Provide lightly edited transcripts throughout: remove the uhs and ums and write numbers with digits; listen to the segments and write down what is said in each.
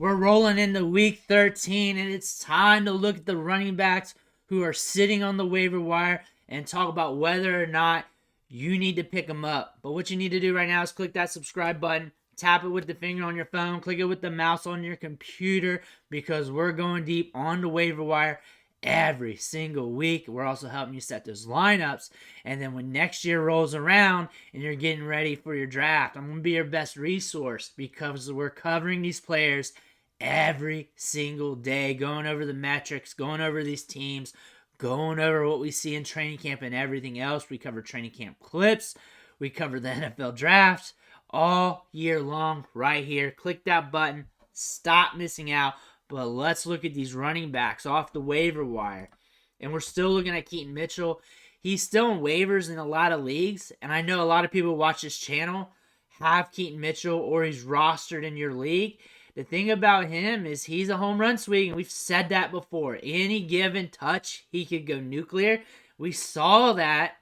We're rolling into week 13, and it's time to look at the running backs who are sitting on the waiver wire and talk about whether or not you need to pick them up. But what you need to do right now is click that subscribe button, tap it with the finger on your phone, click it with the mouse on your computer, because we're going deep on the waiver wire every single week. We're also helping you set those lineups. And then when next year rolls around and you're getting ready for your draft, I'm going to be your best resource because we're covering these players every single day, going over the metrics, going over these teams, going over what we see in training camp and everything else. We cover training camp clips. We cover the NFL draft all year long right here. Click that button. Stop missing out. But let's look at these running backs off the waiver wire. And we're still looking at Keaton Mitchell. He's still in waivers in a lot of leagues. And I know a lot of people watch this channel have Keaton Mitchell or he's rostered in your league. The thing about him is he's a home run swing, and we've said that before. Any given touch, he could go nuclear. We saw that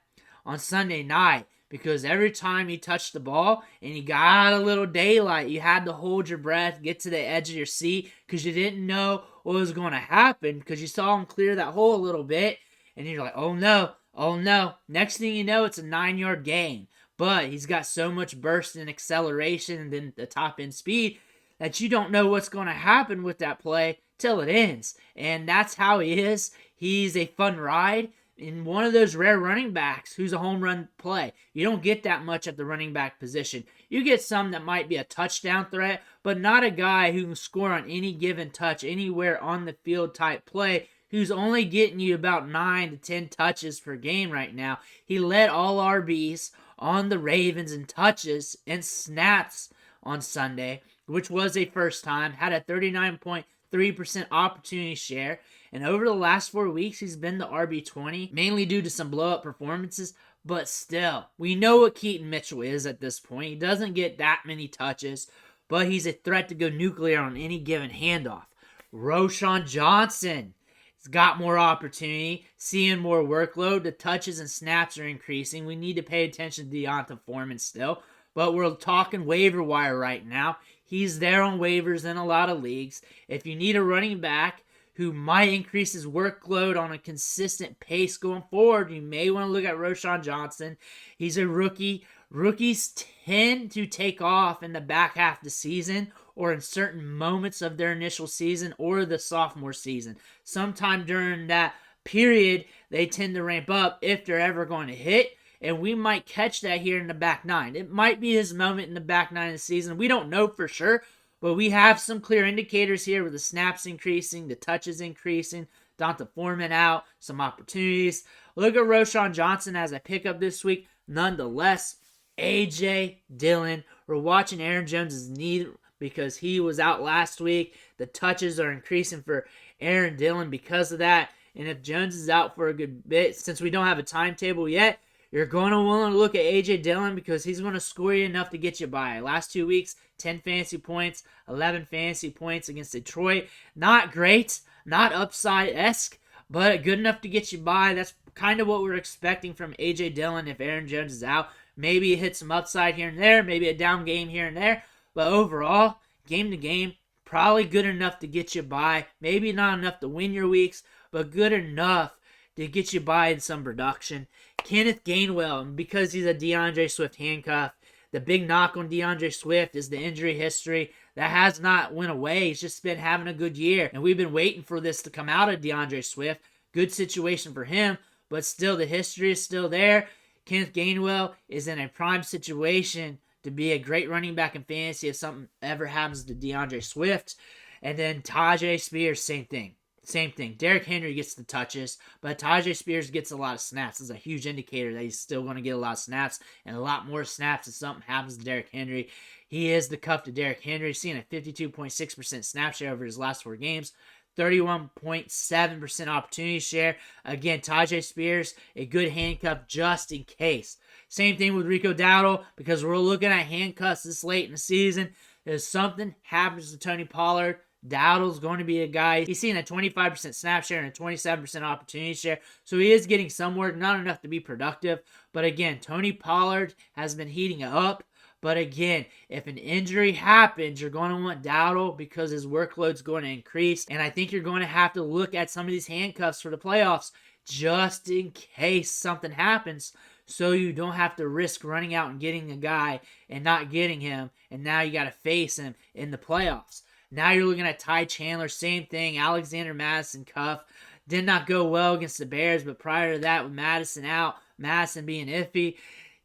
on Sunday night because every time he touched the ball and he got a little daylight, you had to hold your breath, get to the edge of your seat because you didn't know what was going to happen because you saw him clear that hole a little bit, and you're like, oh no, oh no. Next thing you know, it's a 9-yard gain. But he's got so much burst and acceleration and then the top-end speed that you don't know what's going to happen with that play till it ends. And that's how he is. He's a fun ride in one of those rare running backs who's a home run play. You don't get that much at the running back position. You get some that might be a touchdown threat, but not a guy who can score on any given touch, anywhere on the field type play, who's only getting you about 9 to 10 touches per game right now. He led all RBs on the Ravens in touches and snaps on Sunday, which was a first time, had a 39.3% opportunity share. And over the last 4 weeks, he's been the RB20, mainly due to some blow-up performances. But still, we know what Keaton Mitchell is at this point. He doesn't get that many touches, but he's a threat to go nuclear on any given handoff. Roschon Johnson has got more opportunity, seeing more workload. The touches and snaps are increasing. We need to pay attention to Deonta Foreman still. But we're talking waiver wire right now. He's there on waivers in a lot of leagues. If you need a running back who might increase his workload on a consistent pace going forward, you may want to look at Roschon Johnson. He's a rookie. Rookies tend to take off in the back half of the season or in certain moments of their initial season or the sophomore season. Sometime during that period, they tend to ramp up if they're ever going to hit. And we might catch that here in the back nine. It might be his moment in the back nine of the season. We don't know for sure, but we have some clear indicators here with the snaps increasing, the touches increasing, Deonta Foreman out, some opportunities. Look at Roschon Johnson as a pickup this week. Nonetheless, AJ Dillon. We're watching Aaron Jones' knee because he was out last week. The touches are increasing for Aaron Dillon because of that. And if Jones is out for a good bit, since we don't have a timetable yet, you're going to want to look at A.J. Dillon because he's going to score you enough to get you by. Last 2 weeks, 10 fantasy points, 11 fantasy points against Detroit. Not great, not upside-esque, but good enough to get you by. That's kind of what we're expecting from A.J. Dillon if Aaron Jones is out. Maybe hit some upside here and there, maybe a down game here and there. But overall, game to game, probably good enough to get you by. Maybe not enough to win your weeks, but good enough to get you by in some production. Kenneth Gainwell, because he's a DeAndre Swift handcuff, the big knock on DeAndre Swift is the injury history. That has not went away. He's just been having a good year. And we've been waiting for this to come out of DeAndre Swift. Good situation for him, but still the history is still there. Kenneth Gainwell is in a prime situation to be a great running back in fantasy if something ever happens to DeAndre Swift. And then Tyjae Spears, same thing. Same thing. Derrick Henry gets the touches, but Tyjae Spears gets a lot of snaps. It's a huge indicator that he's still going to get a lot of snaps and a lot more snaps if something happens to Derrick Henry. He is the cuff to Derrick Henry, seeing a 52.6% snap share over his last 4 games, 31.7% opportunity share. Again, Tyjae Spears, a good handcuff just in case. Same thing with Rico Dowdle, because we're looking at handcuffs this late in the season. If something happens to Tony Pollard, Dowdle's going to be a guy. He's seeing a 25% snap share and a 27% opportunity share. So he is getting some work, not enough to be productive. But again, Tony Pollard has been heating up. But again, if an injury happens, you're going to want Dowdle because his workload's going to increase. And I think you're going to have to look at some of these handcuffs for the playoffs just in case something happens, so you don't have to risk running out and getting a guy and not getting him, and now you got to face him in the playoffs. Now you're looking at Ty Chandler, same thing. Alexander Madison cuff. Did not go well against the Bears, but prior to that, with Madison out, Madison being iffy,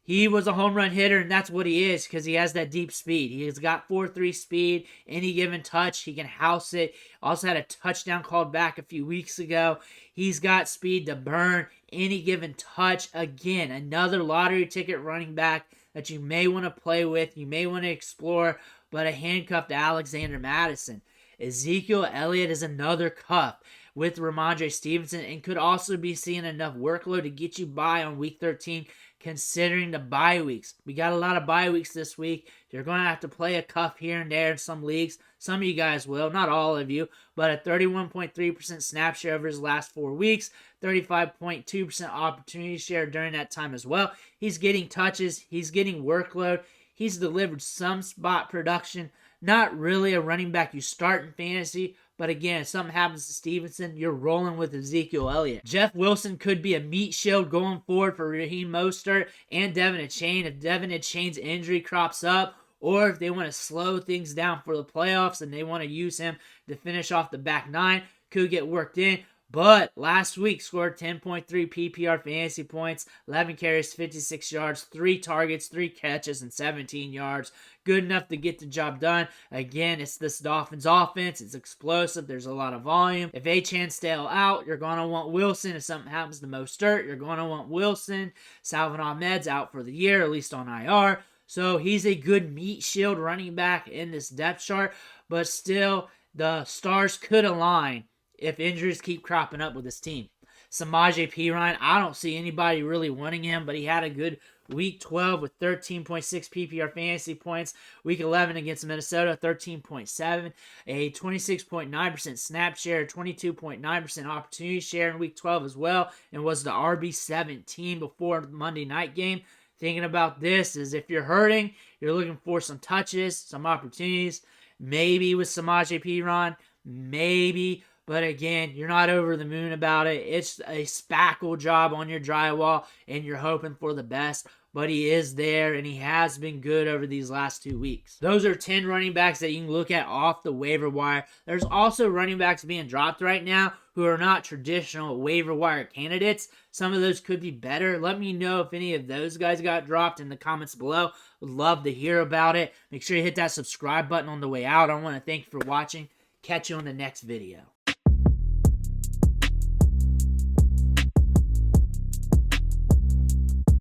he was a home run hitter, and that's what he is because he has that deep speed. He's got 4.3 speed. Any given touch, he can house it. Also had a touchdown called back a few weeks ago. He's got speed to burn any given touch. Again, another lottery ticket running back that you may want to play with, you may want to explore, but a handcuff to Alexander Madison. Ezekiel Elliott is another cuff with Ramondre Stevenson and could also be seeing enough workload to get you by on week 13 considering the bye weeks. We got a lot of bye weeks this week. You're going to have to play a cuff here and there in some leagues. Some of you guys will, not all of you, but a 31.3% snap share over his last 4 weeks, 35.2% opportunity share during that time as well. He's getting touches. He's getting workload. He's delivered some spot production. Not really a running back you start in fantasy, but again, if something happens to Stevenson, you're rolling with Ezekiel Elliott. Jeff Wilson could be a meat shield going forward for Raheem Mostert and Devin Achane. If Devin Achane's injury crops up, or if they want to slow things down for the playoffs and they want to use him to finish off the back nine, could get worked in. But last week scored 10.3 PPR fantasy points, 11 carries, 56 yards, 3 targets, 3 catches, and 17 yards. Good enough to get the job done. Again, it's this Dolphins offense. It's explosive. There's a lot of volume. If Achane still out, you're going to want Wilson. If something happens to Mostert, you're going to want Wilson. Salvon Ahmed's out for the year, at least on IR. So he's a good meat shield running back in this depth chart. But still, the stars could align if injuries keep cropping up with this team. Samaje Perine, I don't see anybody really wanting him, but he had a good week 12 with 13.6 PPR fantasy points. Week 11 against Minnesota, 13.7. A 26.9% snap share, 22.9% opportunity share in week 12 as well, and was the RB17 before the Monday night game. Thinking about this is if you're hurting, you're looking for some touches, some opportunities, maybe with Samaje Perine, maybe. But again, you're not over the moon about it. It's a spackle job on your drywall, and you're hoping for the best. But he is there, and he has been good over these last 2 weeks. Those are 10 running backs that you can look at off the waiver wire. There's also running backs being dropped right now who are not traditional waiver wire candidates. Some of those could be better. Let me know if any of those guys got dropped in the comments below. Would love to hear about it. Make sure you hit that subscribe button on the way out. I want to thank you for watching. Catch you on the next video.